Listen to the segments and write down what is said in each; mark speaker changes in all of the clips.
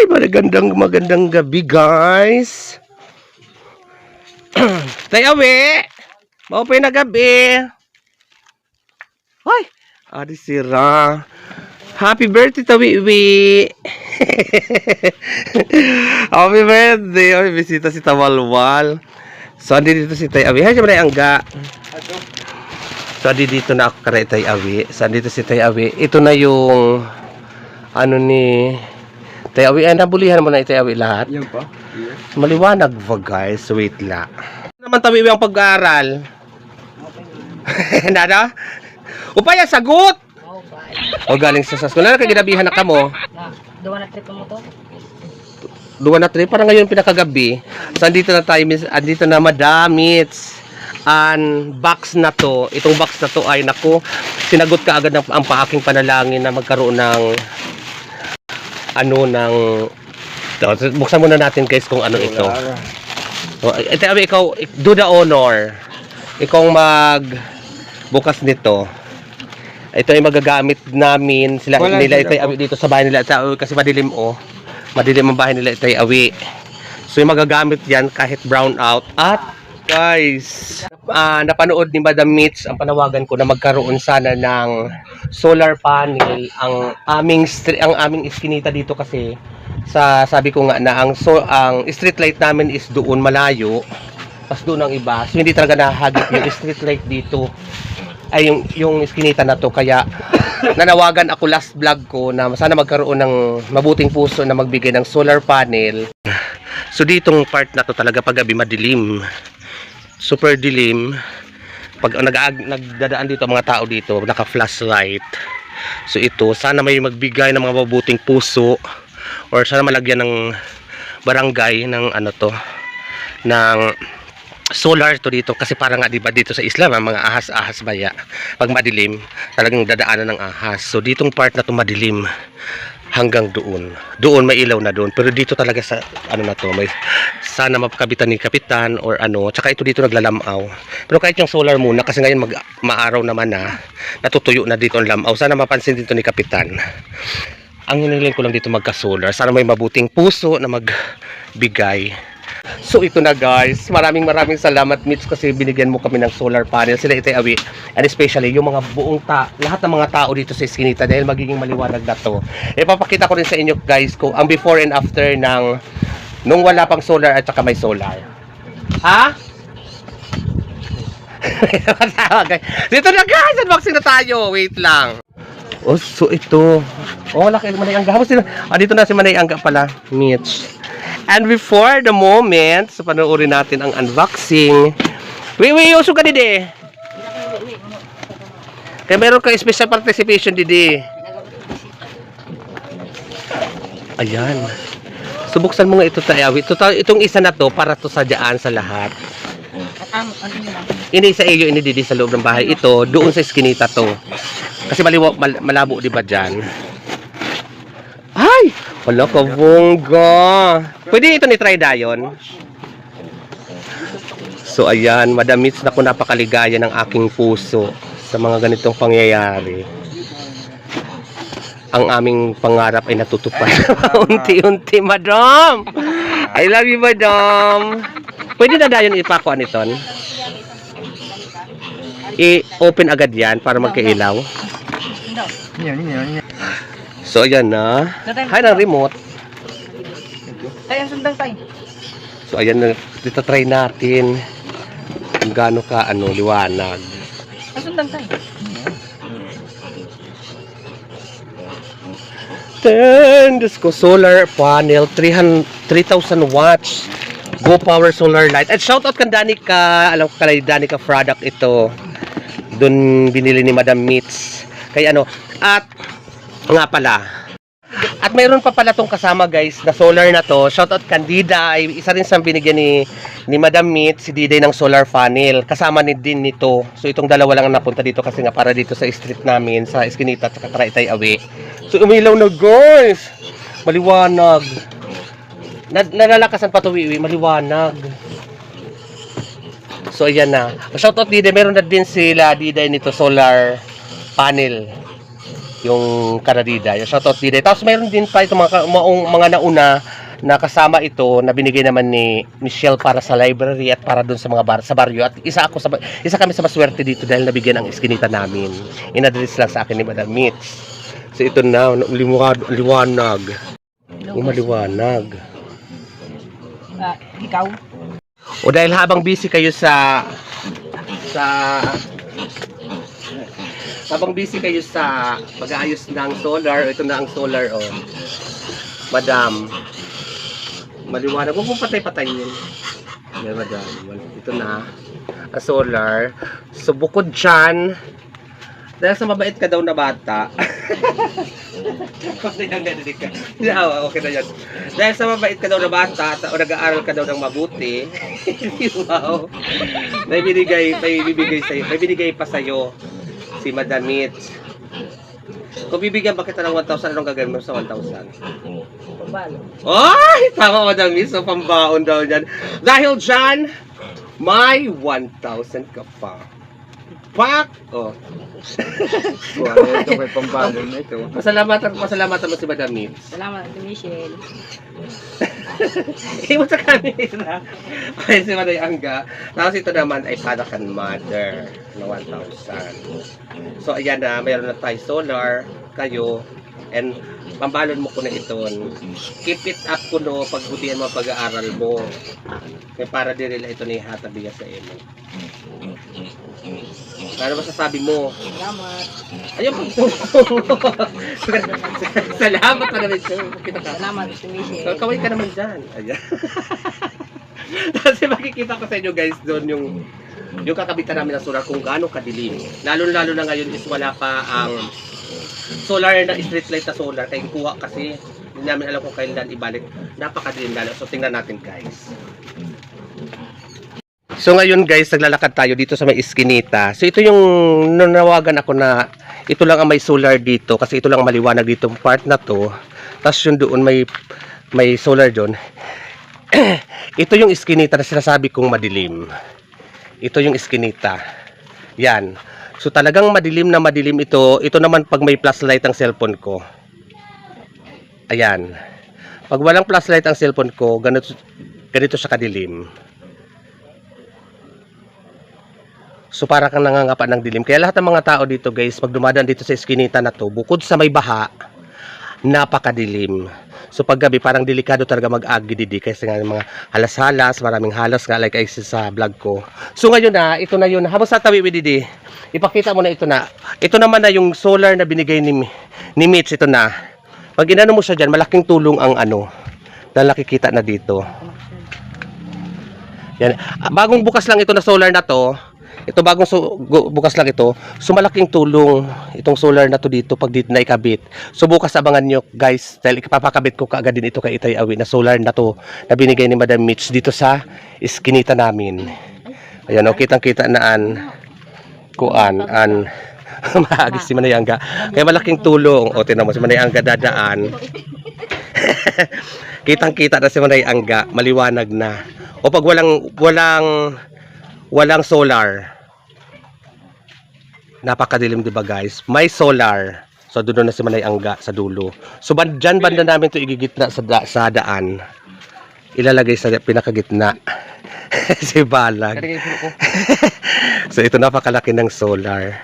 Speaker 1: Magandang gabi, guys. Tayo, awi. Maupay na gabi. Hoy, adi sira. Happy birthday, tawi-wi. Happy birthday. Oy, bisita si Tawalwal. So, andi dito si Tay Awi. Hay, siya angga. So, andi dito na ako kare Tay Awi. So, andi dito si Tay Awi. Ito na yung ano ni Tay Awi. Ay, nabulihan mo na Tay Awi lahat.
Speaker 2: Yan pa? Yes.
Speaker 1: Maliwanag ba, guys? Wait la. Naman tawi ang pag-aaral. Nada? Upaya, sagot! O galing sa sas. Kung na kaginabihan na ka mo.
Speaker 3: Duwa na trip mo to?
Speaker 1: Duwa na trip. Parang ngayon pinakagabi. So, andito na tayo. Andito na madamits. Ang box na to. Itong box na to ay naku. Sinagot ka agad ang paaking panalangin na magkaroon ng ano ng buksan muna natin guys kung ano ito. So, ikaw do the honor. Ikaw mag bukas nito. Ito ay magagamit namin sila nila Itay Awi dito sa bahay nila kasi madilim madilim ang bahay nila Itay Awi. So yung magagamit yan kahit brown out. At guys, napanood ni Madam Mitch ang panawagan ko na magkaroon sana ng solar panel ang aming iskinita dito kasi sabi ko nga na ang street light namin is doon malayo. Tapos doon ang iba. So hindi talaga nahagip yung street light dito. Ay yung iskinita na to, kaya nanawagan ako last vlog ko na sana magkaroon ng mabuting puso na magbigay ng solar panel. So ditong part na to talaga pag gabi madilim, super dilim. Pag nagdadaan dito mga tao dito naka flashlight. So ito sana may magbigay ng mga mabuting puso or sana malagyan ng barangay ng ano to ng solar to dito kasi parang nga diba dito sa Islam mga ahas baya pag madilim talagang dadaanan ng ahas. So ditong part na to madilim hanggang doon may ilaw na doon, pero dito talaga sa ano na to may sana mapakabitan ni kapitan or ano, tsaka ito dito naglalamaw. Pero kahit yung solar muna kasi ngayon maaraw naman na natutuyo na dito ang lamaw, sana mapansin dito ni kapitan. Ang hinihiling ko lang dito magka-solar, sana may mabuting puso na magbigay. So ito na guys, maraming salamat Mitch kasi binigyan mo kami ng solar panel sila Itay Awi, and especially yung mga lahat ng mga tao dito sa iskinita dahil magiging maliwanag na to. Ipapakita ko rin sa inyo guys kung ang before and after ng nung wala pang solar at saka may solar. Ha? Dito na guys, unboxing na tayo. Wait lang. Oh, so ito. Oh, laki Manay Angga. Dito na si Manay Angga pala, Mitch. And before the moment, so panoorin natin ang unboxing. Uso ka didi. Kaya meron kang special participation didi. Ayan. So buksan mo nga ito Tay Awi. Itong isa na to para to sa dyan sa lahat. Ini sa iyo, ini didi sa loob ng bahay. Ito, doon sa iskinita to. Kasi malabo di ba dyan? Ay! Wala ka bongga. Pwede ito ni try dayon. So ayan, Madam Mitch, naku napakaligaya ng aking puso sa mga ganitong pangyayari. Ang aming pangarap ay natutupad. Unti-unti, Madam. I love you, Madam. Pwede na dayon ipakuan ito. I-open agad yan para magkailaw. So ayan na. Hay ng remote.
Speaker 3: Tayo sundang tayo.
Speaker 1: So ayan na, dito try natin kung gaano ka liwanag.
Speaker 3: Sundang tayo.
Speaker 1: Diyos ko, solar panel 3,000 watts Go Power Solar Light. At shoutout kan Danica, alam ko kalay Danica product ito. Doon binili ni Madam Mitch. Kaya at nga pala. At mayroon pa pala tong kasama guys na solar na to. Shoutout Candida, ay isa rin sa binigyan ni Madam Mitch si Diday ng solar panel. Kasama din nito. So itong dalawa lang napunta dito kasi nga para dito sa street namin sa Eskinita at saka Itay Awi. So umilaw na guys. Maliwanag. Nalalakasan pa to maliwanag. So ayan na. Shoutout Diday, meron na din sila Diday nito solar panel. yung Karadida. Yung shoutout din. Tapos mayroon din pa itong mga nauna na kasama ito na binigay naman ni Michelle para sa library at para doon sa mga sa baryo. At isa kami sa maswerte dito dahil nabigyan ang iskinita namin. In-address lang sa akin ni Madam Mitch. So ito na, liwanag. Maliwanag.
Speaker 3: Ikaw?
Speaker 1: O dahil habang busy kayo habang busy kayo sa pag-aayos ng solar, ito na ang solar, oh. Madam, maliwanag. Huwag mong patay-patayin. Yan, madam. Ito na, ang solar. So, bukod dyan, dahil sa mabait ka daw na bata, okay na yan. Dahil sa mabait ka daw na bata, o nag-aaral ka daw ng mabuti, wow, may binigay pa sa'yo si Madam Mitch. Kung bibigyan ba kita ng 1,000, anong gagawin mo sa 1,000?
Speaker 3: Pabalo.
Speaker 1: Ay! Tama, Madam Mitch. So, pambaon daw dyan. Dahil dyan, may 1,000 ka pa. Pak! Oh.
Speaker 2: Wow, ito may pambalo na ito.
Speaker 1: Pasalamatan mo si Madam Mitch.
Speaker 3: Salamat, Ate Michelle.
Speaker 1: Iwan sa camera. Okay, si Maday Angga. Tapos ito naman ay Padakan Mother na 1,000. So, ayan na. Mayroon na tayo solar, kayo, and pambalon mo ko na ito. Keep it up ko no, pagbutihan mo pag-aaral mo. May para din nila ito ni hatabi sa imo. Ano masasabi mo?
Speaker 3: Salamat.
Speaker 1: Ayun, salamat pa naman siya. Kita ka.
Speaker 3: Salamat, Ate Michelle.
Speaker 1: So, kaway ka naman dyan. Ayan. Kasi makikita ko sa inyo guys doon yung kakabitan namin ng solar kung gaano kadilim. Lalo na ngayon is wala pa ang solar na street light na solar. Kaya kuha kasi hindi namin alam kung kailan ibalik. Napakadilim lalo. So tingnan natin guys. So ngayon guys, naglalakad tayo dito sa may iskinita. So ito yung nanawagan ako na ito lang ang may solar dito kasi ito lang ang maliwanag dito part na to. Tapos yung doon may solar doon. Ito yung iskinita na sinasabi kong madilim. Ito yung iskinita. Yan. So talagang madilim na madilim ito. Ito naman pag may flashlight ang cellphone ko. Ayan. Pag walang flashlight ang cellphone ko, ganito siya kadilim. So para kang nangangapa ng dilim. Kaya lahat ng mga tao dito guys, pag dumadaan dito sa iskinita na to, bukod sa may baha, napakadilim. So pag gabi, parang delikado talaga mag-agi didi kasi nga mga halas-halas, maraming halos nga like I see sa vlog ko. So ngayon na, ito na yun. Habang sa tawi didi, ipakita mo na ito na. Ito naman na yung solar na binigay ni Mitch, ito na. Pag inano mo siya dyan, malaking tulong ang ano, na nakikita na dito. Yan. Bagong bukas lang ito na solar na to. Ito bagong bukas lang ito. So malaking tulong itong solar na to dito pag dito na ikabit. So bukas abangan nyo guys dahil ipapakabit ko kaagad din ito kay Itay Awi na solar na to na binigay ni Madam Mitch dito sa iskinita namin. Ayan o, kitang-kita na maagis si Manayangga. Kaya malaking tulong. O tinan mo si Manayangga dadaan. Kitang-kita na si Manayangga, maliwanag na. O pag walang solar, napakadilim diba guys, may solar, so doon na si Manayangga sa dulo. So dyan banda namin to igigitna sa daan, ilalagay sa pinakagitna si Balag. So ito napakalaki ng solar.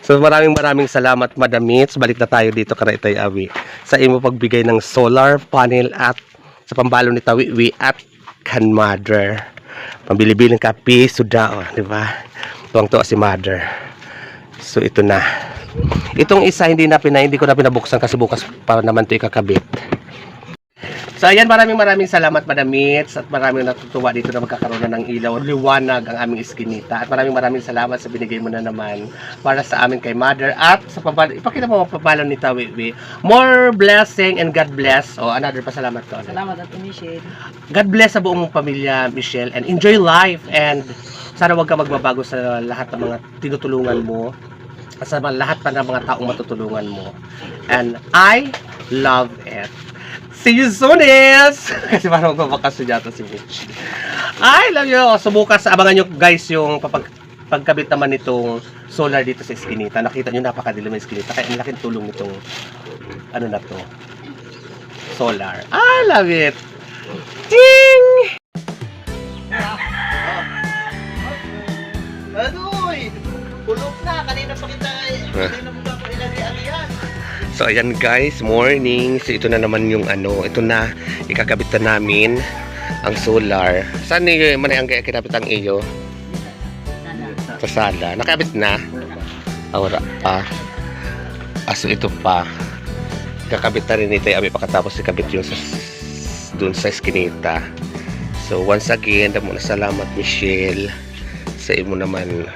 Speaker 1: So maraming salamat Madam Mitch. Balik na tayo dito kay Itay Awi sa imo pagbigay ng solar panel at sa pambalo ni Tawiwi at kan Mother. Pambili-biling kape, suda, oh, di ba? Tuwang-tuwa si Mother. So ito na. Itong isa hindi ko na pinabuksan kasi bukas para naman 'to ikakabit. So ayan, maraming salamat Madam Mitch at maraming natutuwa dito na magkakaroon na ng ilaw, liwanag ang aming iskinita. At maraming salamat sa binigay mo na naman para sa amin kay Mother at sa pabalo. Ipakita mo ang pabalo ni Tawiwi. More blessing and God bless. Oh, another pasalamat ko.
Speaker 3: Salamat, Ate Michelle.
Speaker 1: God bless sa buong pamilya, Michelle, and enjoy life and sana wag ka magbabago sa lahat ng mga tinutulungan mo at sa lahat pa ng mga taong matutulungan mo. And I love it. See you soon, is! Kasi parang magbabakasyon yata si Mitch. I love you. So bukas, abangan nyo guys yung pagkabit naman nitong solar dito sa Eskinita, nakita nyo napakadilim ng Eskinita. Kaya ang laking tulong nitong, ano na to, solar. I love it! Ting! Adoy! Pulok na! Kanina pa kita, kanina mo pa ilagay-alihan. So ayan guys, morning. So ito na naman yung ano, ito na, ikakabit na namin ang solar. Saan niyo man ang kinabit ang iyo? Sa sala. Nakabit na? Awara pa. So ito pa. Kakabit na rin ito. Abi pagkatapos ikabit yung dun sa Eskinita. So once again, damo na salamat Michelle sa imo naman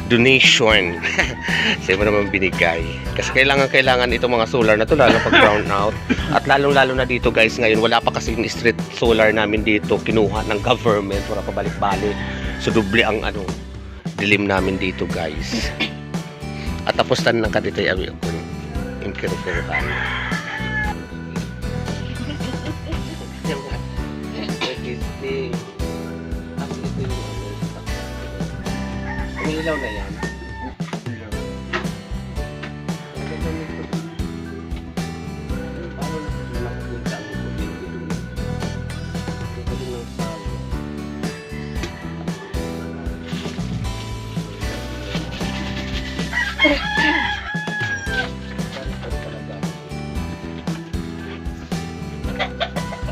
Speaker 1: donation. Sa imo naman binigay. Kasi kailangan itong mga solar na to lalo pag brown out. At lalo na dito guys ngayon, wala pa kasi yung street solar namin dito. Kinuha ng government para pabalik-balik. So doble ang ano, dilim namin dito guys. At tapos tan ng kaditay abi ako yung kiro-kirohan. Ilaw na yan.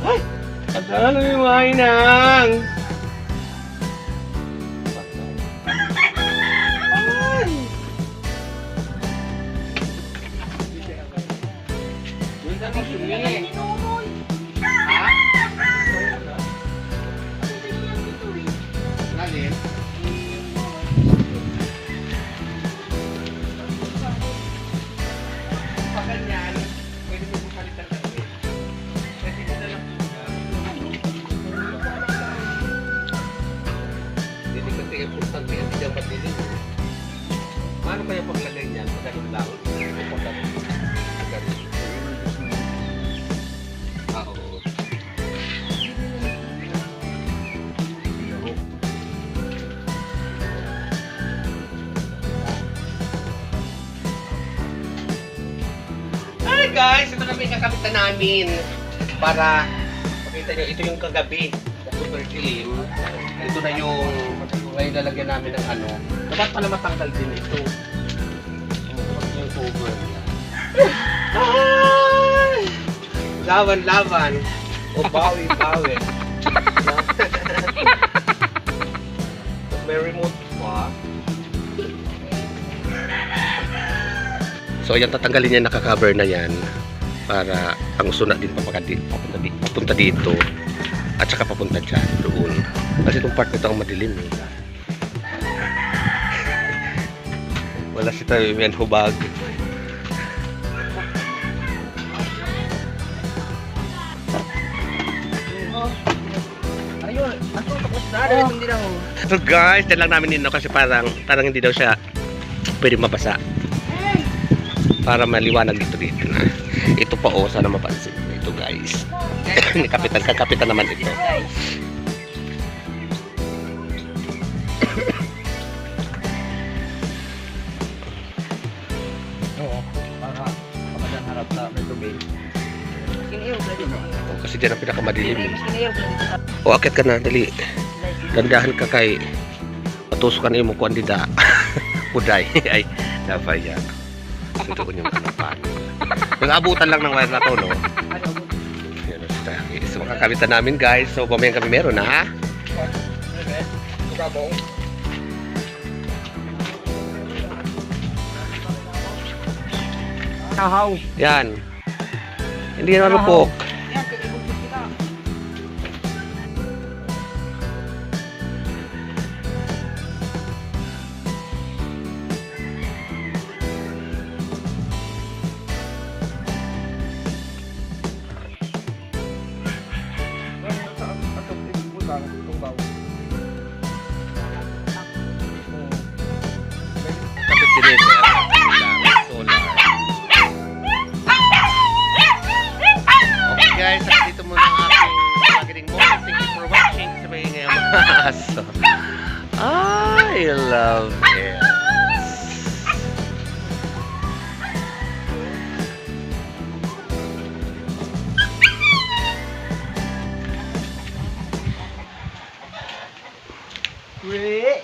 Speaker 1: Ay! Pagkala yung mainang! Paano kaya paglagay niyan? Pagkaroon lang? Oo. Hi guys! Ito na may kakabitan namin para makita nyo, ito yung kagabi super dilim. Ito na yung ngayon lalagyan namin ng ano. Dapat pala matanggal din ito. Yung cover niya. Ay! Laban. O bawi. May remote pa. So ayan, tatanggalin niya, naka-cover na yan para ang usuna din papunta dito at saka papunta dyan doon. Kasi itong part nito ang madilim eh. Wala si tayo yan hubag. So guys, dyan lang namin nino kasi parang hindi daw siya pwede mabasa. Para maliwanag dito na. Ito pa sana mapansin. Ito guys. Ni kapitan naman ito. Oo, para kapag harap sa may tubig. Oh, kasi dyan ang pinakamadilim. O, akit ka na, dali. Dandahan ka kay patusukan mo ko andida. Kuday. Ay, dapat yan. Ito ko yung kanapan. Nag-abutan lang ng wire na to, no? So, makakabitan namin, guys. So, pamayang kami meron, ha? Yan. Hindi na marupok. Guys, dito muna ang aking morning. Thank you for watching. Sabay ngayong aso. love it.
Speaker 2: Wait.